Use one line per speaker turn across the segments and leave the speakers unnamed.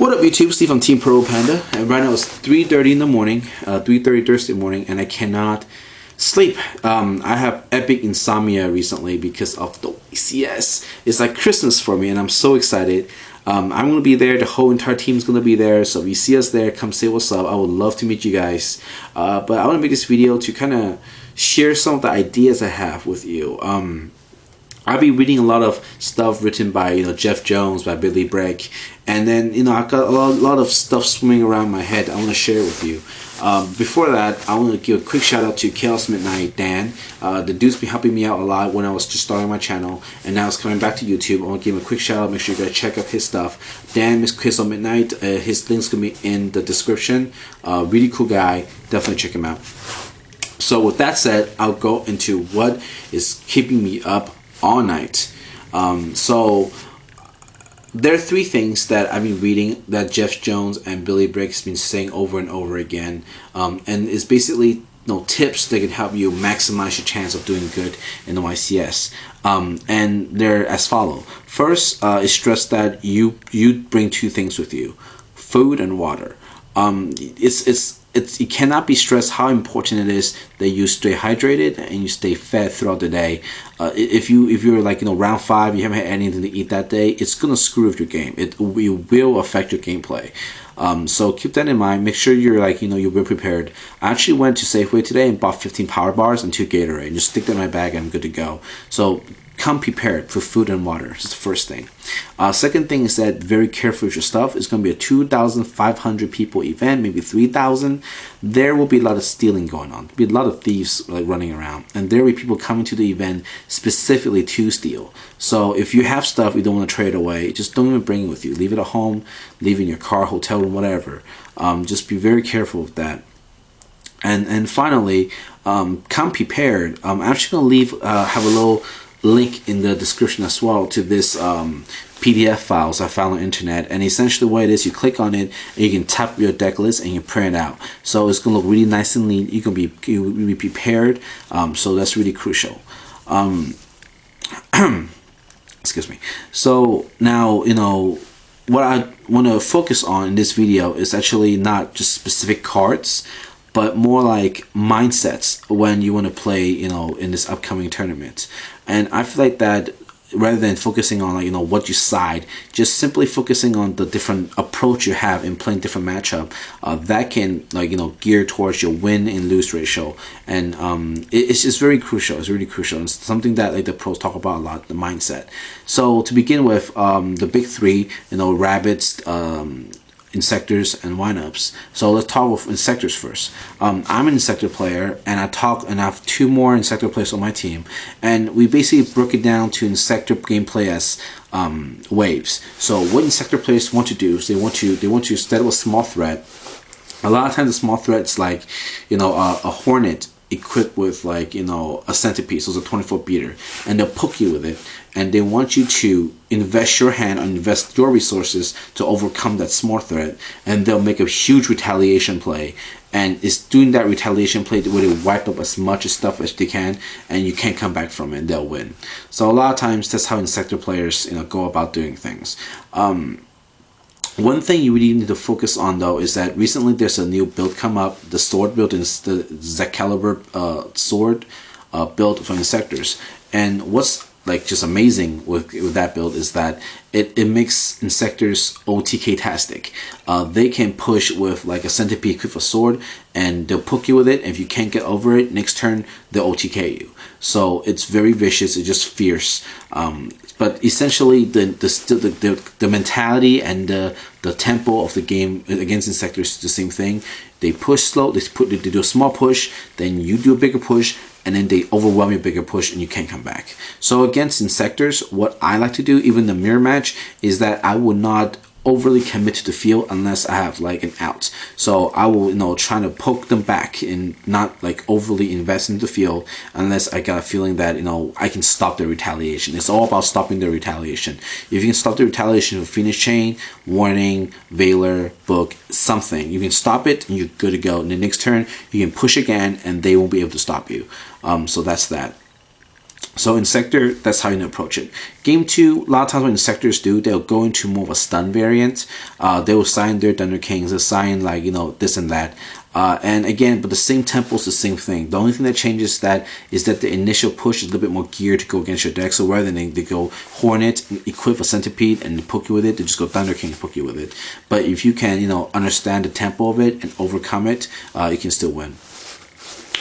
What up YouTube, Steve from Team Pro Panda, and right now it's 3:30 in the morning, 3:30 Thursday morning, and I cannot sleep. I have epic insomnia recently because of the YCS. It's like Christmas for me and I'm so excited. I'm going to be there, the whole entire team's going to be there, so if you see us there, come say what's up. I would love to meet you guys. But I want to make this video to kind of share some of the ideas I have with you. I'll be reading a lot of stuff written by Jeff Jones, by Billy Bragg, and then I've got a lot of stuff swimming around my head I want to share with you. Before that, I want to give a quick shout out to Chaos Midnight Dan. The dude's been helping me out a lot when I was just starting my channel, and now it's coming back to YouTube. I want to give him a quick shout out. Make sure you guys check out his stuff. Dan, Miss Chaos Midnight, his link's gonna be in the description. Really cool guy. Definitely check him out. So with that said, I'll go into what is keeping me up all night. So there are three things that I've been reading that Jeff Jones and Billy Bragg has been saying over and over again, and it's basically tips that can help you maximize your chance of doing good in the YCS. And they're as follow. First is stress that you bring two things with you: food and water. You cannot be stressed how important it is that you stay hydrated and you stay fed throughout the day. If you're like round 5, you haven't had anything to eat that day, it's gonna screw with your game. It will affect your gameplay. So keep that in mind. Make sure you're you're well prepared. I actually went to Safeway today and bought 15 power bars and 2 Gatorade and just stick that in my bag and I'm good to go. So come prepared for food and water. That's the first thing. Second thing is that very careful with your stuff. It's going to be a 2,500 people event, maybe 3,000. There will be a lot of stealing going on. There'll be a lot of thieves running around, and there will be people coming to the event specifically to steal. So if you have stuff you don't want to trade away, just don't even bring it with you. Leave it at home, leave it in your car, hotel room, whatever. Just be very careful with that. And finally, come prepared. I'm actually going to leave have a little link in the description as well to this PDF files I found on the internet, and essentially what it is, you click on it and you can tap your deck list and you print it out, so it's gonna look really nice and lean. You'll be prepared, so that's really crucial. Excuse me. So now what I want to focus on in this video is actually not just specific cards, but more like mindsets when you want to play in this upcoming tournament. And I feel like that rather than focusing on what you side, just simply focusing on the different approach you have in playing different matchup, that can gear towards your win and lose ratio. And it's just very crucial. It's really crucial. It's something that the pros talk about a lot, the mindset. So to begin with, the big three, rabbits, insectors and windups. So let's talk with insectors first. I'm an insector player, and I have 2 more insector players on my team, and we basically broke it down to insector gameplay as waves. So what insector players want to do is they want to instead of a small threat, a lot of times the small threat is like a hornet equipped with a centipede, so it's a 24 beater, and they'll poke you with it, and they want you to invest your hand and invest your resources to overcome that small threat, and they'll make a huge retaliation play, and it's doing that retaliation play where they wipe up as much stuff as they can, and you can't come back from it, and they'll win. So a lot of times that's how insector players go about doing things. One thing you really need to focus on though is that recently there's a new build come up, the sword build, is the Excalibur sword build for insectors. And what's just amazing with that build is that it makes insectors OTK-tastic. They can push with a centipede equipped with a sword, and they'll poke you with it, and if you can't get over it, next turn they'll OTK you. So it's very vicious, it's just fierce. But essentially the mentality and the tempo of the game against insectors is the same thing. They push slow, they do a small push, then you do a bigger push, and then they overwhelm your bigger push and you can't come back. So against insectors, what I like to do, even the mirror match, is that I will not overly commit to the field unless I have an out. So I will try to poke them back and not overly invest into the field unless I got a feeling that I can stop their retaliation. It's all about stopping their retaliation. If you can stop the retaliation with Phoenix Chain, Warning, Veiler, Book, something, you can stop it and you're good to go. And the next turn you can push again and they won't be able to stop you. So that's that. So in Sector, that's how you approach it. Game 2, a lot of times when Sectors do, they'll go into more of a stun variant. They will sign their Thunder Kings, they'll sign like, this and that. And again, but the same tempo is the same thing. The only thing that changes that is that the initial push is a little bit more geared to go against your deck. So rather than they go Hornet, equip a Centipede, and poke you with it, they just go Thunder King and poke you with it. But if you can, understand the tempo of it and overcome it, you can still win.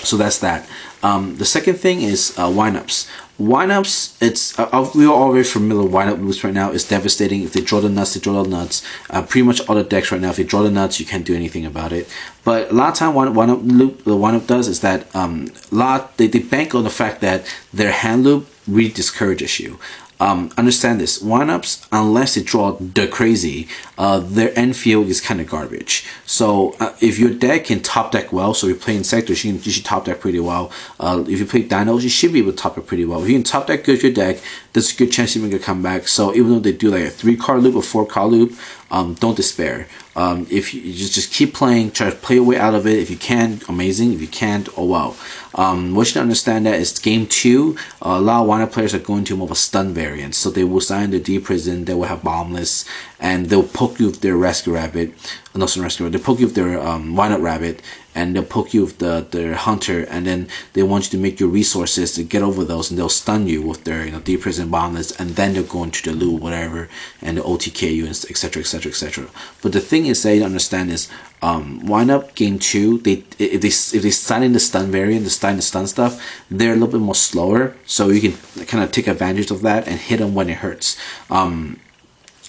So that's that. The second thing is windups. Windups, we are already familiar with windup loops right now. It's devastating. If they draw the nuts, they draw the nuts. Pretty much all the decks right now, if they draw the nuts, you can't do anything about it. But a lot of time, windup loop, the windup does is that they bank on the fact that their hand loop really discourages you. Understand this, windups, unless they draw the crazy, their end field is kind of garbage. So if your deck can top deck well, so if you're playing Sectors, you should top deck pretty well. If you play Dinos, you should be able to top deck pretty well. If you can top deck good your deck, there's a good chance you make a comeback. So even though they do like a 3-card loop or 4-card loop, don't despair. If you just keep playing, try to play your way out of it. If you can, amazing. If you can't, oh well. What you should understand that is game 2, a lot of windup players are going to more of a stun variant. So they will sign the D Prison, they will have Bombless, and they'll poke you with their Rescue Rabbit. Not some Rescue Rabbit, they'll poke you with their Windup Rabbit, and they'll poke you with their Hunter, and then they want you to make your resources to get over those, and they'll stun you with their D Prison, Bombless, and then they'll go into the loop, whatever, and they'll OTK you, and etc, etc, etc. But the thing is that you understand is, windup game 2, if they sign in the stun variant, the stun stuff, they're a little bit more slower, so you can kind of take advantage of that and hit them when it hurts.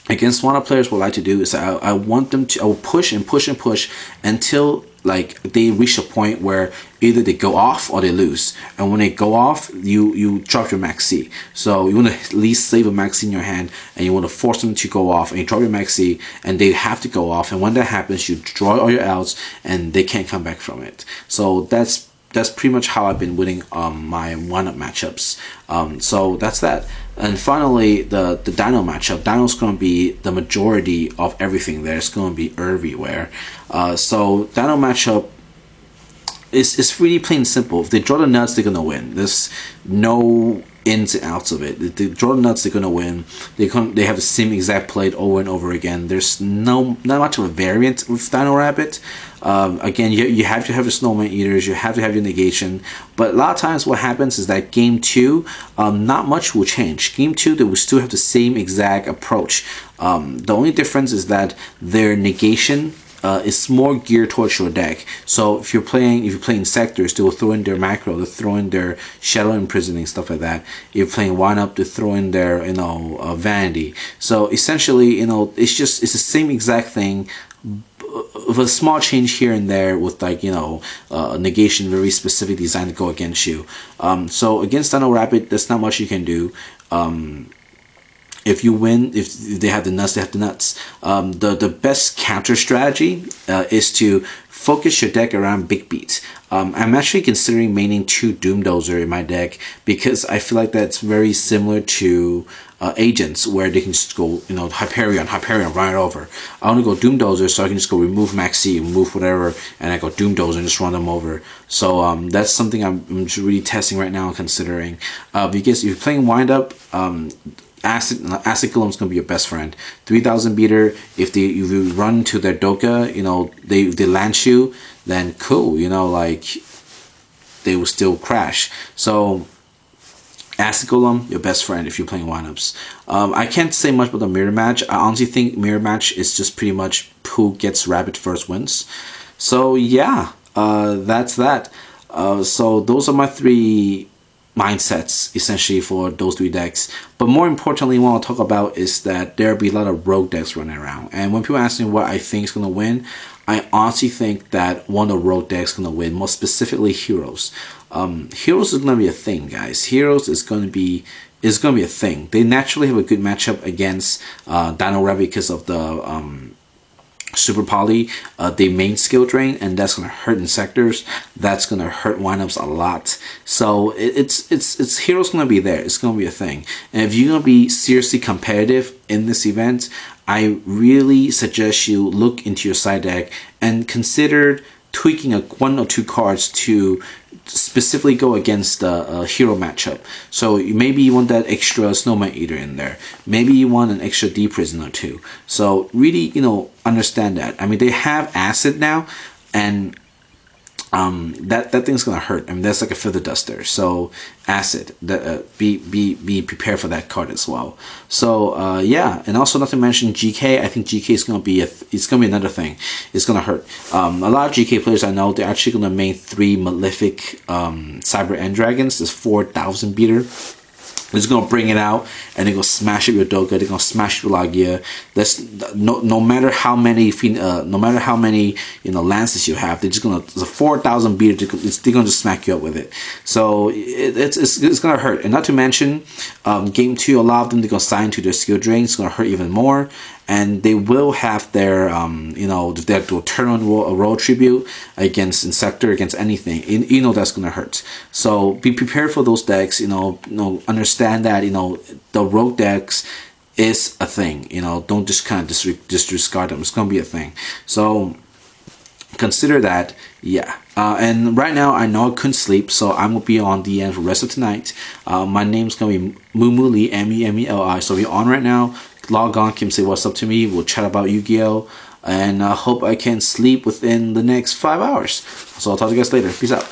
Against windup players, what I like to do is I will push and push and push until like they reach a point where either they go off or they lose. And when they go off, you drop your max C. So you want to at least save a max C in your hand, and you want to force them to go off, and you drop your max C, and they have to go off. And when that happens, you draw all your outs, and they can't come back from it. So that's pretty much how I've been winning my windup matchups. So that's that. And finally, the Dino matchup. Dino's going to be the majority of everything there. It's going to be everywhere. So Dino matchup is really plain and simple. If they draw the nuts, they're going to win. There's no ins and outs of it. If they draw the nuts, they're going to win. They have the same exact play over and over again. There's not much of a variant with Dino Rabbit. Again, you have to have your Snowman Eaters, you have to have your negation, but a lot of times what happens is that game 2, not much will change. Game 2, they will still have the same exact approach. The only difference is that their negation is more geared towards your deck. So if you're playing Sectors, they will throw in their macro, they'll throw in their Shadow Imprisoning, stuff like that. If you're playing windup, they throw in their Vanity. So essentially, it's the same exact thing, with a small change here and there, with like negation, very specific design to go against you. So against Dino Rabbit, there's not much you can do. If you win, if they have the nuts, they have the nuts. The best counter strategy is to focus your deck around Big Beat. I'm actually considering maining 2 Doomdozer in my deck, because I feel like that's very similar to Agents, where they can just go, Hyperion, run it over. I want to go Doomdozer, so I can just go remove Maxi, remove whatever, and I go Doomdozer and just run them over. So that's something I'm just really testing right now and considering. Because if you're playing windup, Acid Golem is gonna be your best friend. 3000 beater. If you run to their Doka, they launch you, then cool. Like they will still crash. So Acid Golem, your best friend if you're playing windups. I can't say much about the mirror match. I honestly think mirror match is just pretty much who gets rabbit first wins. So yeah, that's that. So those are my 3 mindsets essentially for those 3 decks. But more importantly, what I'll talk about is that there'll be a lot of rogue decks running around. And when people ask me what I think is going to win, I honestly think that one of the rogue decks is going to win, more specifically Heroes. Heroes is going to be a thing, guys. Heroes is going to be a thing. They naturally have a good matchup against Dino Rabbit because of the Super Poly, they main skill drain, and that's gonna hurt in Sectors. That's gonna hurt windups a lot. So it's Heroes gonna be there. It's gonna be a thing. And if you're gonna be seriously competitive in this event, I really suggest you look into your side deck and consider tweaking one or two cards to specifically go against a hero matchup. So maybe you want that extra Snowman Eater in there. Maybe you want an extra D Prisoner too. So really, you know, understand that. I mean, they have acid now, and that thing's gonna hurt. I mean, that's like a feather duster. So acid, be prepared for that card as well. So yeah, and also not to mention GK. I think GK is gonna be it's gonna be another thing. It's gonna hurt. A lot of GK players I know, they're actually gonna make 3 Malefic Cyber End Dragons. This 4,000 beater. They're just gonna bring it out and they're gonna smash it with Doga. They're gonna smash it with Lagia. That's no matter how many you know lances you have, they're just gonna. It's a 4,000 beater. They're gonna just smack you up with it. So it's gonna hurt. And not to mention, game 2, a lot of them they're gonna sign to their skill drain. It's gonna hurt even more. And they will have their you know, their turn on roll tribute against Insector, against anything. You know that's gonna hurt. So be prepared for those decks. You know, understand that, you know, the rogue decks is a thing. You know, don't just kind of disregard them. It's gonna be a thing. So consider that. Yeah. And right now I know I couldn't sleep, so I'm gonna be on DN for the rest of tonight. My name's gonna be Mumuli, Memeli. So if you're on right now, log on, Kim, say what's up to me. We'll chat about Yu-Gi-Oh! And I hope I can sleep within the next 5 hours. So I'll talk to you guys later. Peace out.